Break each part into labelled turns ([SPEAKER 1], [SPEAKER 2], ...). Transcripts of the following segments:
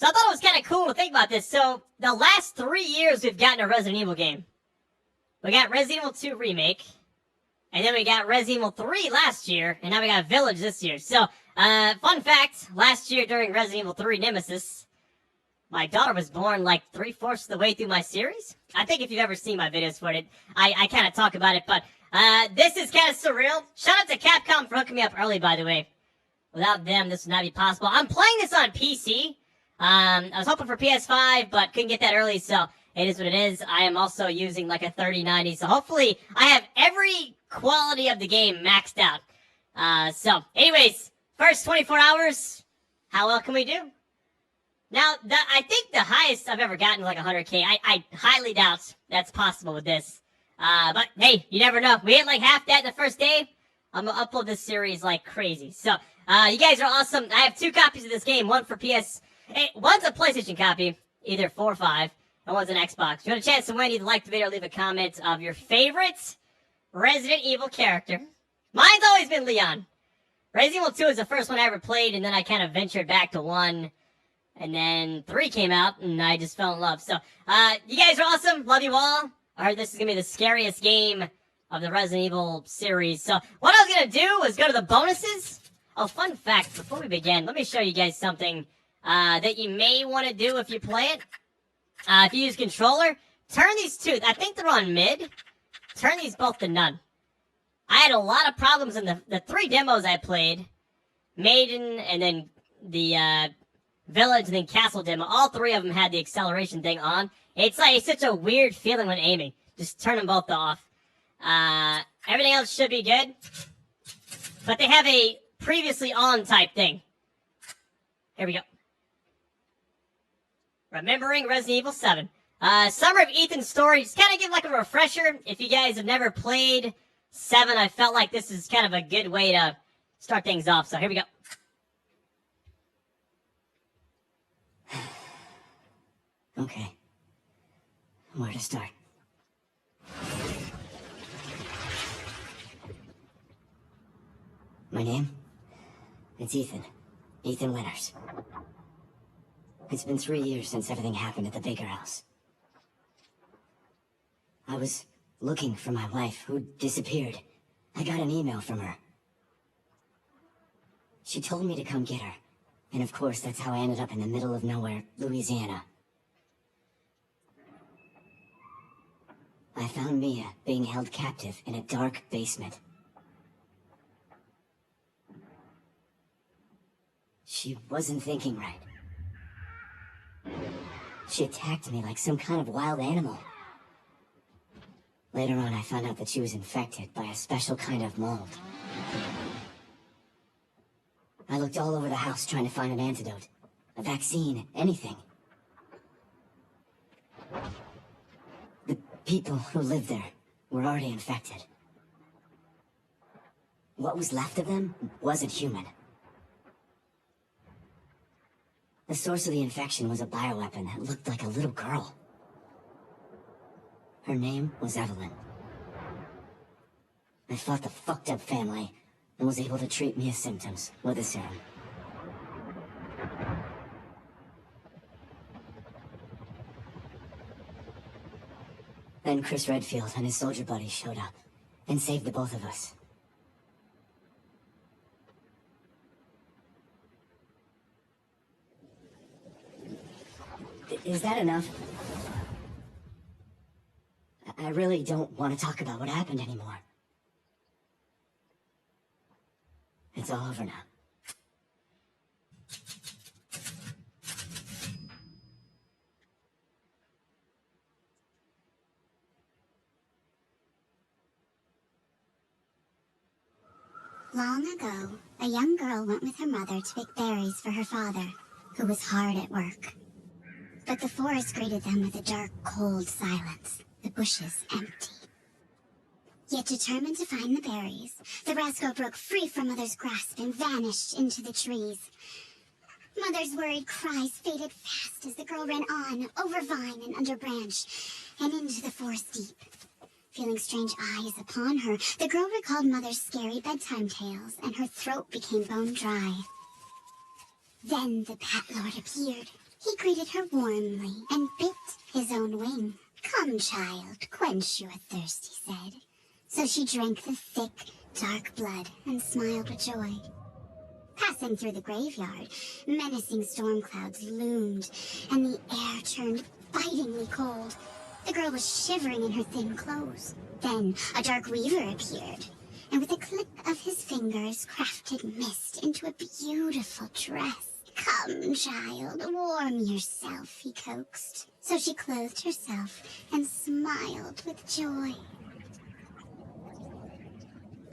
[SPEAKER 1] So I thought it was kind of cool to think about this. So the last 3 years we've gotten a Resident Evil game. We got Resident Evil 2 Remake, and then we got Resident Evil 3 last year, and now we got Village this year. So, fun fact, last year during Resident Evil 3 Nemesis, my daughter was born like 3/4 of the way through my series. I think if you've ever seen my videos for it, I kind of talk about it, but this is kind of surreal. Shout out to Capcom for hooking me up early, by the way. Without them, this would not be possible. I'm playing this on PC. I was hoping for PS5, but couldn't get that early, so it is what it is. I am also using like a 3090, so hopefully I have every quality of the game maxed out. So, anyways, first 24 hours, how well can we do? Now, I think the highest I've ever gotten was like 100K. I highly doubt that's possible with this. But hey, you never know. We hit like half that the first day. I'm gonna upload this series like crazy. So, you guys are awesome. I have 2 copies of this game. One for PS. One's a PlayStation copy, either 4 or 5, and one's an Xbox. If you want a chance to win, either like the video or leave a comment of your favorite Resident Evil character. Mine's always been Leon. Resident Evil 2 is the first one I ever played, and then I kind of ventured back to 1, and then 3 came out, and I just fell in love. So, you guys are awesome. Love you all. I heard this is going to be the scariest game of the Resident Evil series. So, what I was going to do was go to the bonuses. Oh, fun fact, before we begin, let me show you guys something that you may want to do if you play it. If you use controller, turn these 2. I think they're on mid. Turn these both to none. I had a lot of problems in the 3 demos I played. Maiden, and then the Village, and then Castle demo. All 3 of them had the acceleration thing on. It's such a weird feeling when aiming. Just turn them both off. Everything else should be good. But they have a previously on type thing. Here we go. Remembering Resident Evil 7. Summer of Ethan's story. Just kind of give like a refresher. If you guys have never played 7, I felt like this is kind of a good way to start things off. So here we go.
[SPEAKER 2] Okay. Where to start? My name? It's Ethan. Ethan Winters. It's been 3 years since everything happened at the Baker house. I was looking for my wife, who disappeared. I got an email from her. She told me to come get her. And of course, that's how I ended up in the middle of nowhere, Louisiana. I found Mia being held captive in a dark basement. She wasn't thinking right. She attacked me like some kind of wild animal. Later on, I found out that she was infected by a special kind of mold. I looked all over the house trying to find an antidote, a vaccine, anything. The people who lived there were already infected. What was left of them wasn't human. The source of the infection was a bioweapon that looked like a little girl. Her name was Evelyn. I fought the fucked up family and was able to treat Mia's symptoms with a serum. Then Chris Redfield and his soldier buddies showed up and saved the both of us. Is that enough? I really don't want to talk about what happened anymore. It's all over now.
[SPEAKER 3] Long ago, a young girl went with her mother to pick berries for her father, who was hard at work. But the forest greeted them with a dark, cold silence, the bushes empty. Yet determined to find the berries, the rascal broke free from Mother's grasp and vanished into the trees. Mother's worried cries faded fast as the girl ran on, over vine and under branch, and into the forest deep. Feeling strange eyes upon her, the girl recalled Mother's scary bedtime tales, and her throat became bone dry. Then the Bat Lord appeared, He greeted her warmly and bit his own wing. "Come, child, quench your thirst," he said. So she drank the thick, dark blood and smiled with joy. Passing through the graveyard, menacing storm clouds loomed, and the air turned bitingly cold. The girl was shivering in her thin clothes. Then a dark weaver appeared, and with a click of his fingers crafted mist into a beautiful dress. "Come, child, warm yourself," he coaxed. So she clothed herself and smiled with joy.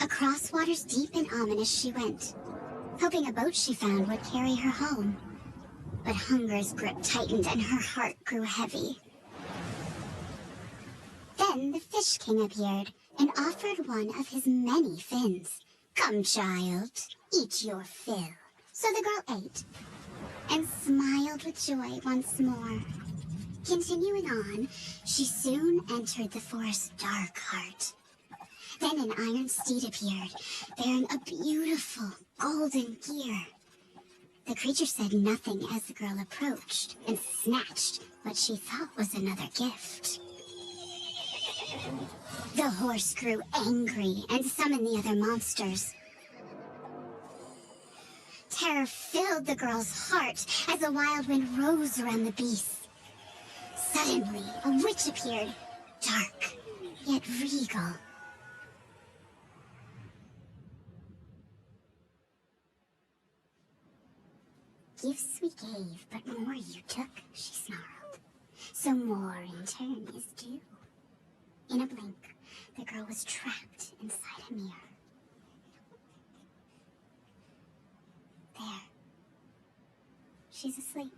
[SPEAKER 3] Across waters deep and ominous she went, hoping a boat she found would carry her home. But hunger's grip tightened and her heart grew heavy. Then the Fish King appeared and offered one of his many fins. "Come, child, eat your fill." So the girl ate and smiled with joy once more. Continuing on, she soon entered the forest's dark heart. Then an iron steed appeared, bearing a beautiful golden gear. The creature said nothing as the girl approached and snatched what she thought was another gift. The horse grew angry and summoned the other monsters. Terror filled the girl's heart as a wild wind rose around the beast. Suddenly, a witch appeared, dark yet regal. "Gifts we gave, but more you took," she snarled. "So more in turn is due." In a blink, the girl was trapped inside a mirror. There. She's asleep.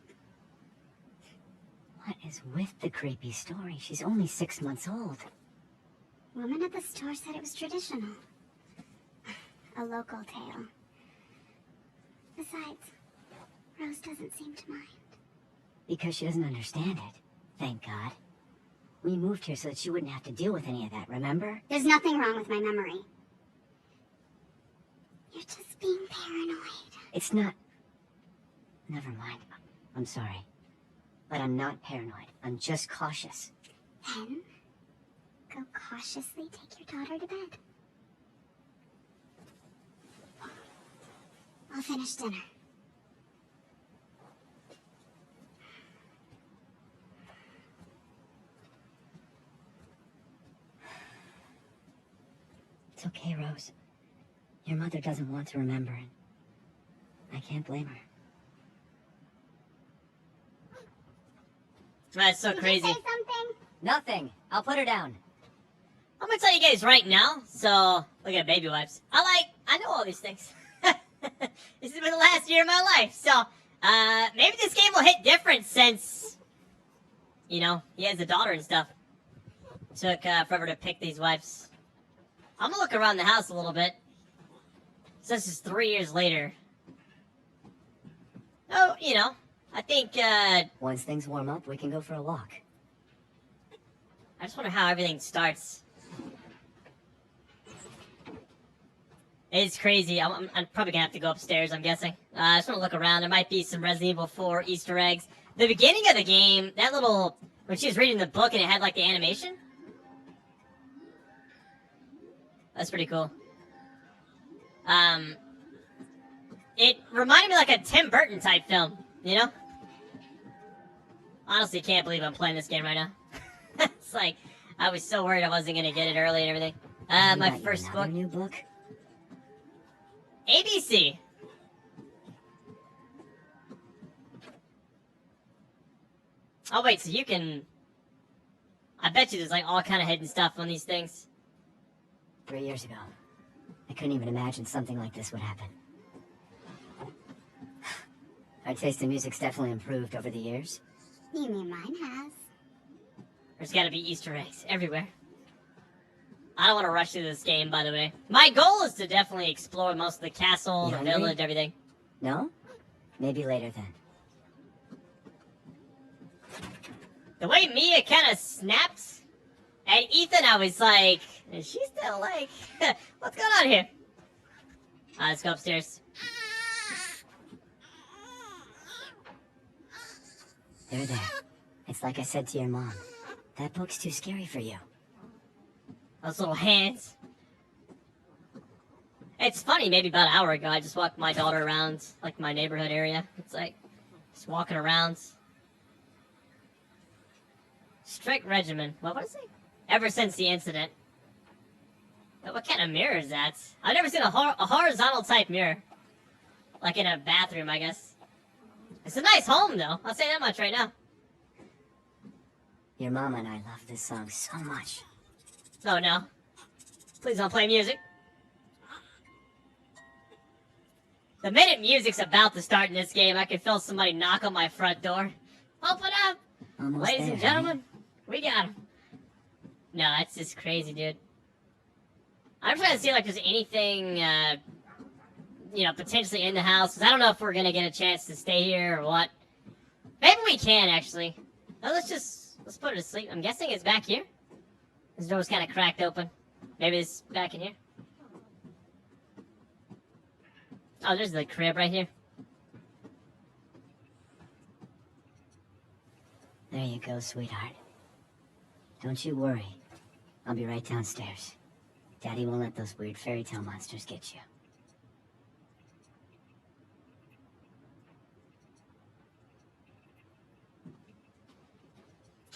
[SPEAKER 2] What is with the creepy story? She's only 6 months old.
[SPEAKER 3] Woman at the store said it was traditional. A local tale. Besides, Rose doesn't seem to mind.
[SPEAKER 2] Because she doesn't understand it. Thank God. We moved here so that she wouldn't have to deal with any of that, remember?
[SPEAKER 3] There's nothing wrong with my memory. You're just being paranoid.
[SPEAKER 2] It's not... Never mind. I'm sorry. But I'm not paranoid. I'm just cautious.
[SPEAKER 3] Then, go cautiously take your daughter to bed. I'll finish dinner.
[SPEAKER 2] It's okay, Rose. Your mother doesn't want to remember it. I can't blame her.
[SPEAKER 1] That's so crazy.
[SPEAKER 3] Did you say something?
[SPEAKER 2] Nothing. I'll put her down.
[SPEAKER 1] I'm gonna tell you guys right now. So, look at baby wipes. I know all these things. This has been the last year of my life. So, maybe this game will hit different since, he has a daughter and stuff. Took forever to pick these wipes. I'm gonna look around the house a little bit. So this is 3 years later. Oh, I think,
[SPEAKER 2] Once things warm up, we can go for a walk.
[SPEAKER 1] I just wonder how everything starts. It's crazy. I'm probably gonna have to go upstairs, I'm guessing. I just want to look around. There might be some Resident Evil 4 Easter eggs. The beginning of the game, that little... When she was reading the book and it had, the animation. That's pretty cool. It reminded me like a Tim Burton type film, Honestly, can't believe I'm playing this game right now. It's like, I was so worried I wasn't gonna get it early and everything. My first book.
[SPEAKER 2] New book?
[SPEAKER 1] ABC. Oh wait, so you can... I bet you there's all kind of hidden stuff on these things.
[SPEAKER 2] 3 years ago. I couldn't even imagine something like this would happen. Our taste in music's definitely improved over the years.
[SPEAKER 3] You mean mine has?
[SPEAKER 1] There's gotta be Easter eggs everywhere. I don't want to rush through this game, by the way. My goal is to definitely explore most of the castle,
[SPEAKER 2] You
[SPEAKER 1] the
[SPEAKER 2] hungry?
[SPEAKER 1] village, everything.
[SPEAKER 2] No? Maybe later then.
[SPEAKER 1] The way Mia kind of snaps at Ethan, I was like, is she still what's going on here? Let's go upstairs.
[SPEAKER 2] They're there. It's like I said to your mom. That book's too scary for you.
[SPEAKER 1] Those little hands. It's funny, maybe about an hour ago, I just walked my daughter around, like, my neighborhood area. It's like, just walking around. Strict regimen. What is it? Ever since the incident. What kind of mirror is that? I've never seen a horizontal type mirror. Like in a bathroom, I guess. It's a nice home, though. I'll say that much right now.
[SPEAKER 2] Your mama and I love this song so much.
[SPEAKER 1] Oh, no. Please don't play music. The minute music's about to start in this game, I can feel somebody knock on my front door. Open up!
[SPEAKER 2] Almost
[SPEAKER 1] Ladies
[SPEAKER 2] there,
[SPEAKER 1] and gentlemen, we got him. No, that's just crazy, dude. I'm trying to see, like, there's anything, potentially in the house. 'Cause I don't know if we're gonna get a chance to stay here or what. Maybe we can, actually. No, let's put her to sleep. I'm guessing it's back here. This door's kind of cracked open. Maybe it's back in here. Oh, there's the crib right here.
[SPEAKER 2] There you go, sweetheart. Don't you worry. I'll be right downstairs. Daddy won't let those weird fairy tale monsters get you.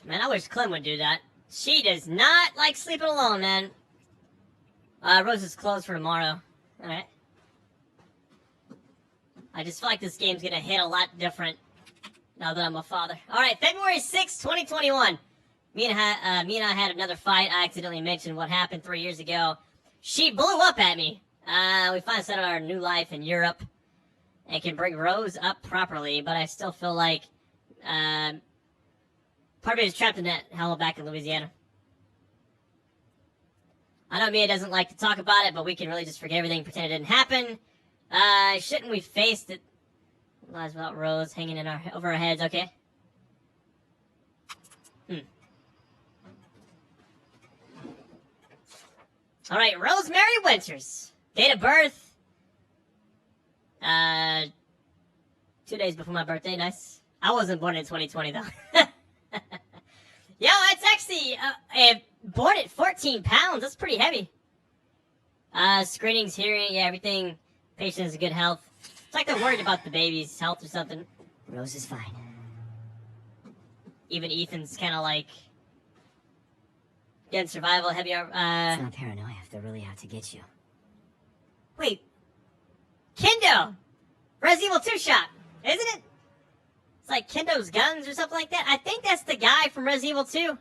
[SPEAKER 1] Man, I wish Clem would do that. She does not like sleeping alone, man. Rose is closed for tomorrow. Alright. I just feel like this game's gonna hit a lot different now that I'm a father. Alright, February 6th, 2021. Me and I had another fight. I accidentally mentioned what happened 3 years ago. She blew up at me. We finally settled our new life in Europe and can bring Rose up properly, but I still feel like part of me is trapped in that hell back in Louisiana. I know Mia doesn't like to talk about it, but we can really just forget everything, pretend it didn't happen. Shouldn't we face it? Lies without Rose hanging in over our heads, okay? Alright, Rosemary Winters. Date of birth. 2 days before my birthday, nice. I wasn't born in 2020, though. Yo, it's actually, born at 14 pounds. That's pretty heavy. Screenings, hearing, yeah, everything. Patient is in good health. It's like they're worried about the baby's health or something.
[SPEAKER 2] Rose is fine.
[SPEAKER 1] Even Ethan's kind of like getting survival heavy.
[SPEAKER 2] It's not paranoia if they're really out to get you.
[SPEAKER 1] Wait, Kendo, Resident Evil 2 shop, isn't it? It's like Kendo's Guns or something like that. I think that's the guy from Resident Evil 2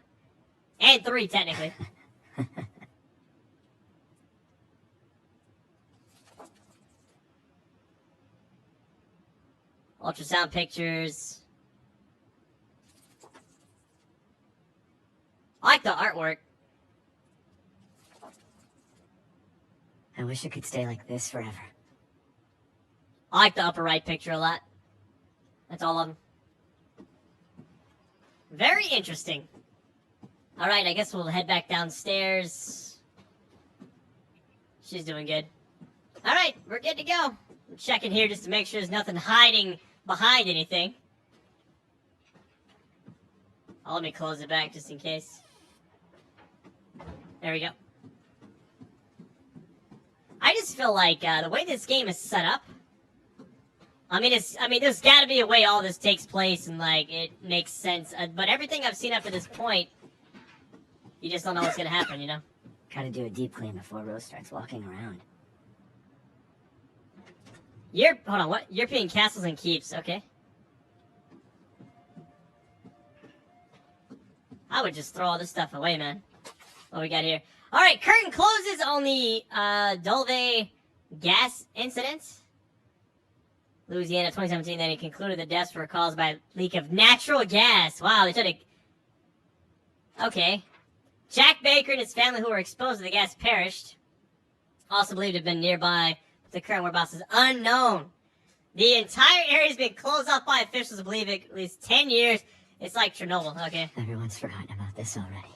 [SPEAKER 1] and 3, technically. Ultrasound pictures. I like the artwork.
[SPEAKER 2] I wish it could stay like this forever.
[SPEAKER 1] I like the upper right picture a lot. That's all of them. Very interesting. Alright, I guess we'll head back downstairs. She's doing good. Alright, we're good to go. I'm checking here just to make sure there's nothing hiding behind anything. Oh, let me close it back just in case. There we go. I just feel like the way this game is set up, I mean, there's got to be a way all this takes place and like it makes sense. But everything I've seen up to this point, you just don't know what's gonna happen, you know.
[SPEAKER 2] Gotta do a deep clean before Rose starts walking around.
[SPEAKER 1] Hold on, what? European castles and keeps, okay. I would just throw all this stuff away, man. What we got here? Alright, curtain closes on the Dulve gas incident. Louisiana 2017, then it concluded the deaths were caused by leak of natural gas. Wow, they took a... Okay. Jack Baker and his family who were exposed to the gas perished. Also believed to have been nearby. The current whereabouts is unknown. The entire area has been closed off by officials who believe it at least 10 years. It's like Chernobyl, okay?
[SPEAKER 2] Everyone's forgotten about this already.